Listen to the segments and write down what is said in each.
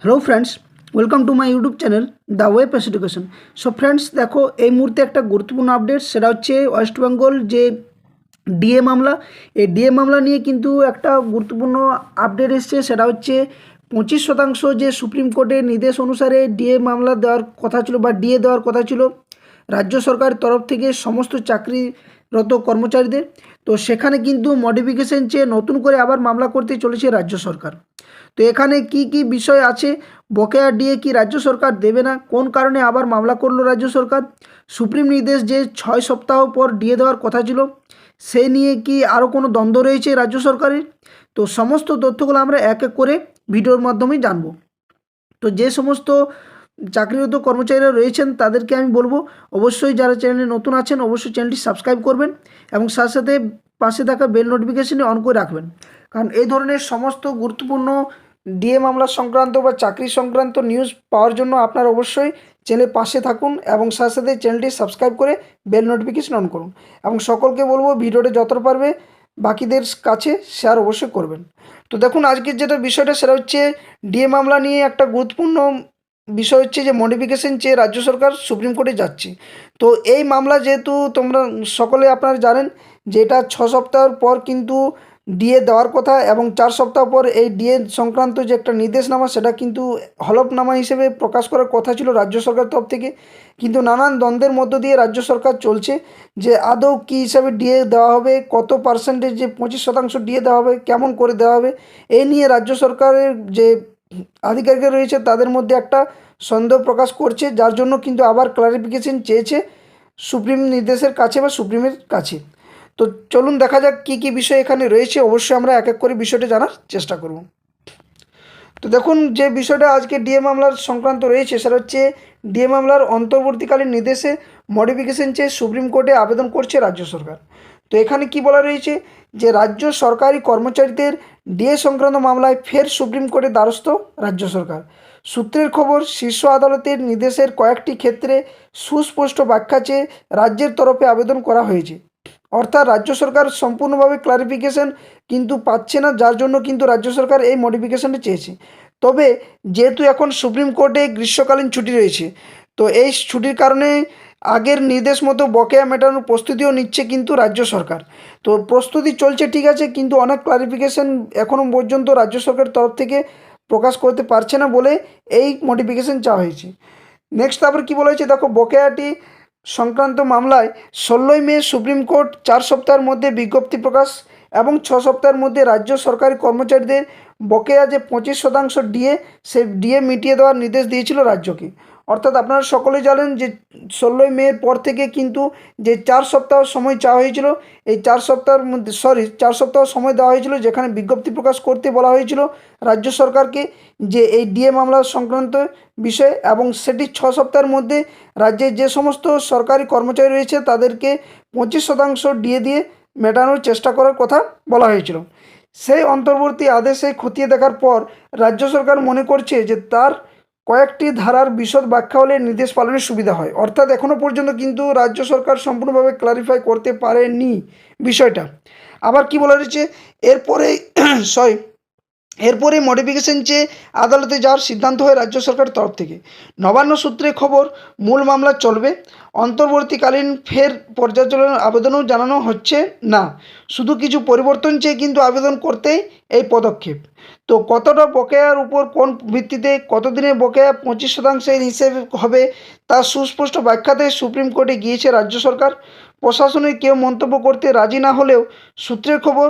Hello friends, welcome to my YouTube channel the way pace education. So friends देखो এই মুহূর্তে একটা গুরুত্বপূর্ণ আপডেট, সেটা হচ্ছে ওয়েস্ট বেঙ্গল যে ডিএ মামলা, এই ডিএ মামলা নিয়ে কিন্তু একটা গুরুত্বপূর্ণ আপডেট এসছে। সেটা হচ্ছে 25% যে সুপ্রিম কোর্টের নির্দেশ অনুসারে ডিএ মামলা দেওয়ার কথা ছিল বা ডিএ দেওয়ার কথা ছিল রাজ্য সরকারের তরফ থেকে সমস্ত চাকরিরত কর্মচারীদের, তো সেখানে কিন্তু মডিফিকেশন চেয়ে নতুন করে আবার মামলা করতে চলেছে রাজ্য সরকার। তো এখানে কি কি বিষয় আছে, বকেয়া ডিএ কি রাজ্য সরকার দেবে না, কোন কারণে আবার মামলা করলো রাজ্য সরকার, সুপ্রিম নির্দেশ যে 6 সপ্তাহ পর ডিএ দেওয়ার কথা ছিল সেই নিয়ে কি আরও কোনো দ্বন্দ্ব রয়েছে রাজ্য সরকারের, তো সমস্ত তথ্যগুলো আমরা এক এক করে ভিডিওর মাধ্যমেই জানবো। তো যে সমস্ত চাকরিরত কর্মচারীরা রয়েছেন তাদেরকে আমি বলবো অবশ্যই যারা চ্যানেলে নতুন আছেন অবশ্যই চ্যানেলটি সাবস্ক্রাইব করবেন এবং সাথে সাথে পাশে থাকা বেল নোটিফিকেশনে অন করে রাখবেন, কারণ এই ধরনের সমস্ত গুরুত্বপূর্ণ ডিএ মামলা সংক্রান্ত বা চাকরি সংক্রান্ত নিউজ পাওয়ার জন্য আপনারা অবশ্যই চ্যানেলের পাশে থাকুন এবং সাথে সাথে চ্যানেলটি সাবস্ক্রাইব করে বেল নোটিফিকেশন অন করুন এবং সকলকে বলবো ভিডিওটা যতটা পারবে বাকিদের কাছে শেয়ার অবশ্যই করবেন। তো দেখুন আজকের যেটা বিষয়টা সেটা হচ্ছে ডিএ মামলা নিয়ে একটা গুরুত্বপূর্ণ বিষয় হচ্ছে যে মডিফিকেশন চেয়ে রাজ্য সরকার সুপ্রিম কোর্টে যাচ্ছে। তো এই মামলা যেহেতু তোমরা সকলে আপনারা জানেন যে এটা 6 সপ্তাহের পর কিন্তু ডিএ দেওয়ার কথা এবং 4 সপ্তাহ পর এই ডিএ সংক্রান্ত যে একটা নির্দেশনামা সেটা কিন্তু হলফনামা হিসেবে প্রকাশ করার কথা ছিল রাজ্য সরকার তরফ থেকে, কিন্তু নানান দ্বন্দ্বের মধ্য দিয়ে রাজ্য সরকার চলছে যে আদৌ কী হিসাবে ডিএ দেওয়া হবে, কত পার্সেন্টেজ যে 25% ডিএ দেওয়া হবে, কেমন করে দেওয়া হবে, এই নিয়ে রাজ্য সরকারের যে আধিকারিকরা রয়েছে তাদের মধ্যে একটা সন্দেহ প্রকাশ করছে, যার জন্য কিন্তু আবার ক্লারিফিকেশন চেয়েছে সুপ্রিম নির্দেশের কাছে বা সুপ্রিমের কাছে। তো চলুন দেখা যাক কী কী বিষয় এখানে রয়েছে, অবশ্যই আমরা এক এক করে বিষয়টা জানার চেষ্টা করব। তো দেখুন যে বিষয়টা আজকে ডিএ মামলার সংক্রান্ত রয়েছে সেটা হচ্ছে ডিএ মামলার অন্তর্বর্তীকালীন নির্দেশে মডিফিকেশন চেয়ে সুপ্রিম কোর্টে আবেদন করছে রাজ্য সরকার। তো এখানে কি বলা রয়েছে যে রাজ্য সরকারি কর্মচারীদের ডিএ সংক্রান্ত মামলায় ফের সুপ্রিম কোর্টের দ্বারস্থ রাজ্য সরকার। সূত্রের খবর, শীর্ষ আদালতের নির্দেশের কয়েকটি ক্ষেত্রে সুস্পষ্ট ব্যাখ্যা চেয়ে রাজ্যের তরফে আবেদন করা হয়েছে। অর্থাৎ রাজ্য সরকার সম্পূর্ণভাবে ক্লারিফিকেশন কিন্তু পাচ্ছে না, যার জন্য কিন্তু রাজ্য সরকার এই মডিফিকেশনটা চেয়েছে। তবে যেহেতু এখন সুপ্রিম কোর্টে গ্রীষ্মকালীন ছুটি রয়েছে, তো এই ছুটির কারণে আগের নির্দেশ মতো বকেয়া মেটানোর প্রস্তুতিও নিচ্ছে কিন্তু রাজ্য সরকার। তো প্রস্তুতি চলছে ঠিক আছে, কিন্তু অনেক ক্লারিফিকেশন এখনও পর্যন্ত রাজ্য সরকারের তরফ থেকে প্রকাশ করতে পারছে না বলে এই মডিফিকেশন চাওয়া হয়েছে। নেক্সট তারপর কী বলা হয়েছে দেখো, বকেয়াটি সংক্রান্ত মামলায় 16ই মে সুপ্রিম কোর্ট 4 সপ্তাহের মধ্যে বিজ্ঞপ্তি প্রকাশ এবং 6 সপ্তাহের মধ্যে রাজ্য সরকারি কর্মচারীদের বকেয়া যে 25% ডিএ সে ডিএ মিটিয়ে দেওয়ার নির্দেশ দিয়েছিল রাজ্যকে। অর্থাৎ আপনারা সকলেই জানেন যে 16ই মের পর থেকে কিন্তু যে 4 সপ্তাহ সময় চাওয়া হয়েছিল, এই 4 সপ্তাহের মধ্যে 4 সপ্তাহ সময় দেওয়া হয়েছিল, যেখানে বিজ্ঞপ্তি প্রকাশ করতে বলা হয়েছিল রাজ্য সরকারকে যে এই ডিএ মামলা সংক্রান্ত বিষয়, এবং সেটি 6 সপ্তাহের মধ্যে রাজ্যের যে সমস্ত সরকারি কর্মচারী রয়েছে তাদেরকে 25% ডিএ দিয়ে মেটানোর চেষ্টা করার কথা বলা হয়েছিল। সেই অন্তর্বর্তী আদেশে খতিয়ে দেখার পর রাজ্য সরকার মনে করছে যে তার কয়েকটি ধারার বিশদ ব্যাখ্যা হলে নির্দেশ পালনের সুবিধা হয়। অর্থাৎ এখনও পর্যন্ত কিন্তু রাজ্য সরকার সম্পূর্ণভাবে ক্লারিফাই করতে পারেনি বিষয়টা। আবার কি বলা রয়েছে এরপরেই এরপরে মডিফিকেশন চেয়ে আদালতে যাওয়ার সিদ্ধান্ত হয় রাজ্য সরকারের তরফ থেকে। নবান্ন সূত্রে খবর, মূল মামলা চলবে, অন্তর্বর্তীকালীন ফের পর্যালোচনার আবেদনও জানানো হচ্ছে না, শুধু কিছু পরিবর্তন চেয়ে কিন্তু আবেদন করতেই এই পদক্ষেপ। তো কতটা বকেয়ার উপর কোন ভিত্তিতে কতদিনে বকেয়া 25% হিসেব হবে তার সুস্পষ্ট ব্যাখ্যাতে সুপ্রিম কোর্টে গিয়েছে রাজ্য সরকার। প্রশাসনের কেউ মন্তব্য করতে রাজি না হলেও সূত্রের খবর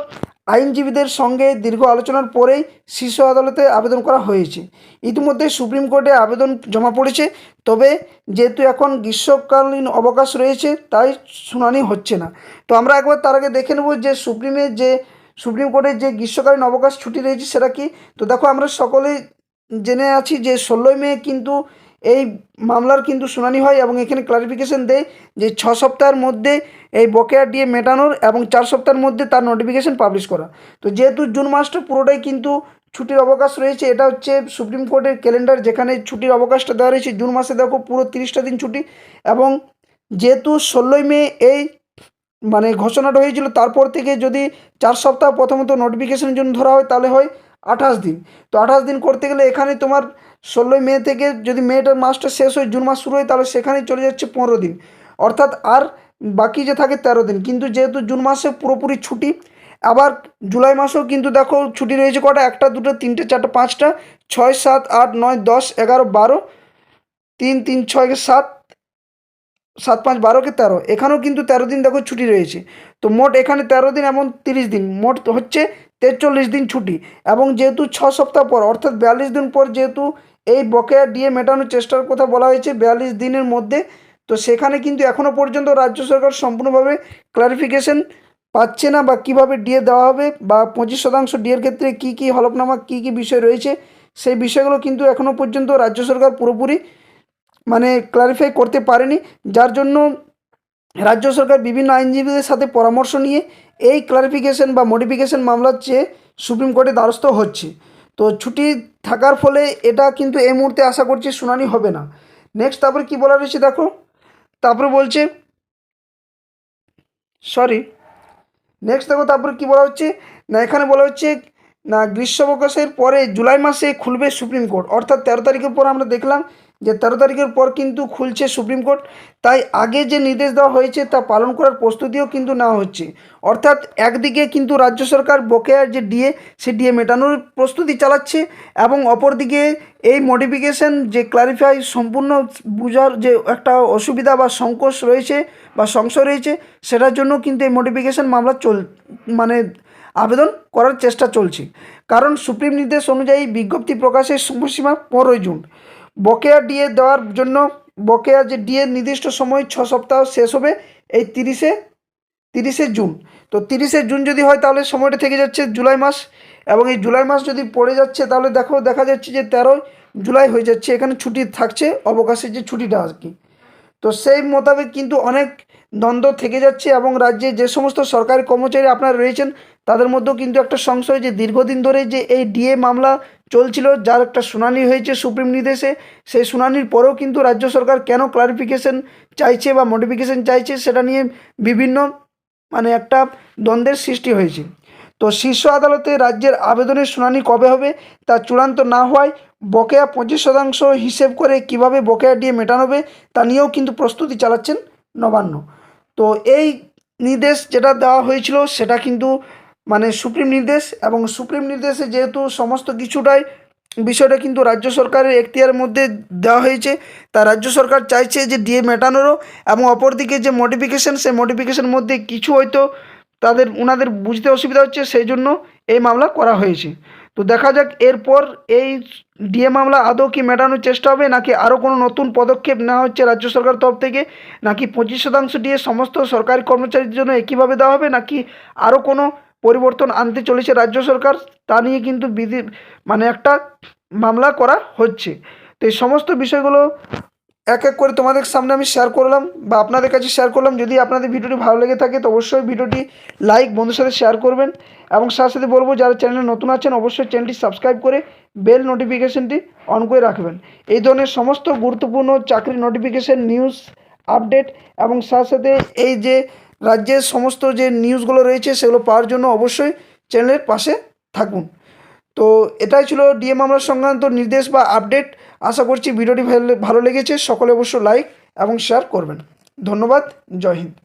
আইনজীবীদের সঙ্গে দীর্ঘ আলোচনার পরেই শীর্ষ আদালতে আবেদন করা হয়েছে। ইতিমধ্যে সুপ্রিম কোর্টে আবেদন জমা পড়েছে, তবে যেহেতু এখন গ্রীষ্মকালীন অবকাশ রয়েছে তাই শুনানি হচ্ছে না। তো আমরা একবার তার আগে দেখে নেব যে সুপ্রিম কোর্টের যে গ্রীষ্মকালীন অবকাশ ছুটি রয়েছে সেটা কি। তো দেখো আমরা সকলেই জেনে আছি যে 16ই মে কিন্তু এই মামলার কিন্তু শুনানি হয় এবং এখানে ক্লারিফিকেশন দেয় যে 6 সপ্তাহের মধ্যে এই বকেয়া ডিএ মেটানোর এবং 4 সপ্তাহের মধ্যে তার নোটিফিকেশন পাবলিশ করা। তো যেহেতু জুন মাসটা পুরোটাই কিন্তু ছুটির অবকাশ রয়েছে, এটা হচ্ছে সুপ্রিম কোর্টের ক্যালেন্ডার যেখানে ছুটির অবকাশটা দেওয়া রয়েছে জুন মাসে, দেখো পুরো 30টা দিন ছুটি। এবং যেহেতু 16ই মে এই ঘোষণাটা হয়েছিল, তারপর থেকে যদি 4 সপ্তাহ প্রথমত নোটিফিকেশনের জন্য ধরা হয় তাহলে হয় 28 দিন। তো 28 দিন করতে গেলে এখানে তোমার 16 মে থেকে যদি মাসটা শেষ হয়, জুন মাস শুরু হয়, তাহলে সেখানেই চলে যাচ্ছে 15 দিন, অর্থাৎ আর বাকি যে থাকে 13 দিন। কিন্তু যেহেতু জুন মাসে পুরোপুরি ছুটি, আবার জুলাই মাসেও কিন্তু দেখো ছুটি রয়েছে কটা, 1টা 2টা 3টে 4টে 5টা 6 7 8 9 10 11 12 3 3 6 7 7 5 12 কে 13, এখানেও কিন্তু 13 দিন দেখো ছুটি রয়েছে। তো মোট এখানে 13 দিন এবং 30 দিন, মোট হচ্ছে 43 দিন ছুটি। এবং যেহেতু 6 সপ্তাহ পর অর্থাৎ 42 দিন পর যেহেতু এই বকেয়া ডিএ মেটানোর চেষ্টার কথা বলা হয়েছে 42 দিনের মধ্যে, তো সেখানে কিন্তু এখনও পর্যন্ত রাজ্য সরকার সম্পূর্ণভাবে ক্লারিফিকেশন পাচ্ছে না, বা কীভাবে ডিএ দেওয়া হবে, বা 25% ডিএর ক্ষেত্রে কী কী হলফনামা কী কী বিষয় রয়েছে, সেই বিষয়গুলো কিন্তু এখনও পর্যন্ত রাজ্য সরকার পুরোপুরি মানে ক্লারিফাই করতে পারেনি। যার জন্য রাজ্য সরকার বিভিন্ন আইনজীবীদের সাথে পরামর্শ নিয়ে এই ক্লারিফিকেশন বা মডিফিকেশন মামলার চেয়ে সুপ্রিম কোর্টে দ্বারস্থ হচ্ছে। তো ছুটি থাকার ফলে এটা কিন্তু এই মুহূর্তে আশা করছি শুনানি হবে না। নেক্সট তারপরে কী বলা রয়েছে দেখো, তারপরে বলছে তারপরে কী বলা হচ্ছে না, এখানে বলা হচ্ছে না গ্রীষ্মাবকাশের পরে জুলাই মাসে খুলবে সুপ্রিম কোর্ট, অর্থাৎ 13 তারিখের পর আমরা দেখলাম যে 13 তারিখের পর কিন্তু খুলছে সুপ্রিম কোর্ট। তাই আগে যে নির্দেশ দেওয়া হয়েছে তা পালন করার প্রস্তুতিও কিন্তু নেওয়া হচ্ছে। অর্থাৎ একদিকে কিন্তু রাজ্য সরকার বকেয়ার যে ডিএ সে ডিএ মেটানোর প্রস্তুতি চালাচ্ছে, এবং অপরদিকে এই মডিফিকেশন যে ক্লারিফাই সম্পূর্ণ বোঝার যে একটা অসুবিধা বা সংকোচ রয়েছে বা সংশয় রয়েছে, সেটার জন্য কিন্তু এই মডিফিকেশন মামলা মানে আবেদন করার চেষ্টা চলছে। কারণ সুপ্রিম নির্দেশ অনুযায়ী বিজ্ঞপ্তি প্রকাশের সময়সীমা 15 জুন। বকেয়া ডিএ দেওয়ার জন্য বকেয়া যে ডিএ নির্দিষ্ট সময় 6 সপ্তাহ শেষ হবে এই 30শে জুন। তো 30শে জুন যদি হয় তাহলে সময়টা থেকে যাচ্ছে জুলাই মাস, এবং এই জুলাই মাস যদি পড়ে যাচ্ছে তাহলে দেখা যাচ্ছে যে 13 জুলাই হয়ে যাচ্ছে, এখানে ছুটি থাকছে, অবকাশের যে ছুটিটা আর কি। তো সেই মোতাবেক কিন্তু অনেক দ্বন্দ্ব থেকে যাচ্ছে, এবং রাজ্যে যে সমস্ত সরকারি কর্মচারী আপনারা রয়েছেন তাদের মধ্যেও কিন্তু একটা সংশয় যে দীর্ঘদিন ধরে যে এই ডিএ মামলা চলছিল, যার একটা শুনানি হয়েছে সুপ্রিম নির্দেশে, সেই শুনানির পরেও কিন্তু রাজ্য সরকার কেন ক্লারিফিকেশন চাইছে বা মডিফিকেশন চাইছে সেটা নিয়ে বিভিন্ন মানে একটা দ্বন্দ্বের সৃষ্টি হয়েছে। তো শীর্ষ আদালতে রাজ্যের আবেদনের শুনানি কবে হবে তা চূড়ান্ত না হওয়ায় বকেয়া 25% হিসেব করে কিভাবে বকেয়া ডিএ মেটানো হবে তা নিয়েও কিন্তু প্রস্তুতি চালাচ্ছেন নবান্ন। তো এই নির্দেশ যেটা দেওয়া হয়েছিল সেটা কিন্তু মানে সুপ্রিম নির্দেশ, এবং সুপ্রিম নির্দেশে যেহেতু সমস্ত বিষয়টা কিন্তু রাজ্য সরকারের এখতিয়ারের মধ্যে দেওয়া হয়েছে, তা রাজ্য সরকার চাইছে যে ডিএ মেটানোরও, এবং অপরদিকে যে মডিফিকেশন সেই মডিফিকেশনের মধ্যে কিছু হয়তো ওনাদের বুঝতে অসুবিধা হচ্ছে, সেই জন্য এই মামলা করা হয়েছে। তো দেখা যাক এরপর এই ডিএ মামলা আদৌ কি মেটানোর চেষ্টা হবে, নাকি আরও কোনো নতুন পদক্ষেপ নেওয়া হচ্ছে রাজ্য সরকার তরফ থেকে, নাকি 25% ডিএ সমস্ত সরকারি কর্মচারীদের জন্য একইভাবে দেওয়া হবে, নাকি আরও কোনো পরিবর্তন আনতে চলেছে রাজ্য সরকার, তা নিয়ে কিন্তু একটা মামলা করা হচ্ছে। তো এই সমস্ত বিষয়গুলো এক এক করে তোমাদের সামনে আমি শেয়ার করলাম বা আপনাদের কাছে শেয়ার করলাম। যদি আপনাদের ভিডিওটি ভালো লেগে থাকে তো অবশ্যই ভিডিওটি লাইক, বন্ধুর সাথে শেয়ার করবেন, এবং সাথে সাথে বলবো যারা চ্যানেলে নতুন আছেন অবশ্যই চ্যানেলটি সাবস্ক্রাইব করে বেল নোটিফিকেশনটি অন করে রাখবেন। এই ধরনের সমস্ত গুরুত্বপূর্ণ চাকরি নোটিফিকেশন, নিউজ আপডেট, এবং সাথে সাথে এই যে রাজ্যের সমস্ত যে নিউজগুলো রয়েছে সেগুলো পাওয়ার জন্য অবশ্যই চ্যানেলের পাশে থাকুন। তো এটাই ছিল ডিএ মামলা সংক্রান্ত নির্দেশ বা আপডেট। আশা করছি ভিডিওটি ভালো লেগেছে। সকলে অবশ্য লাইক এবং শেয়ার করবেন। ধন্যবাদ। জয় হিন্দ।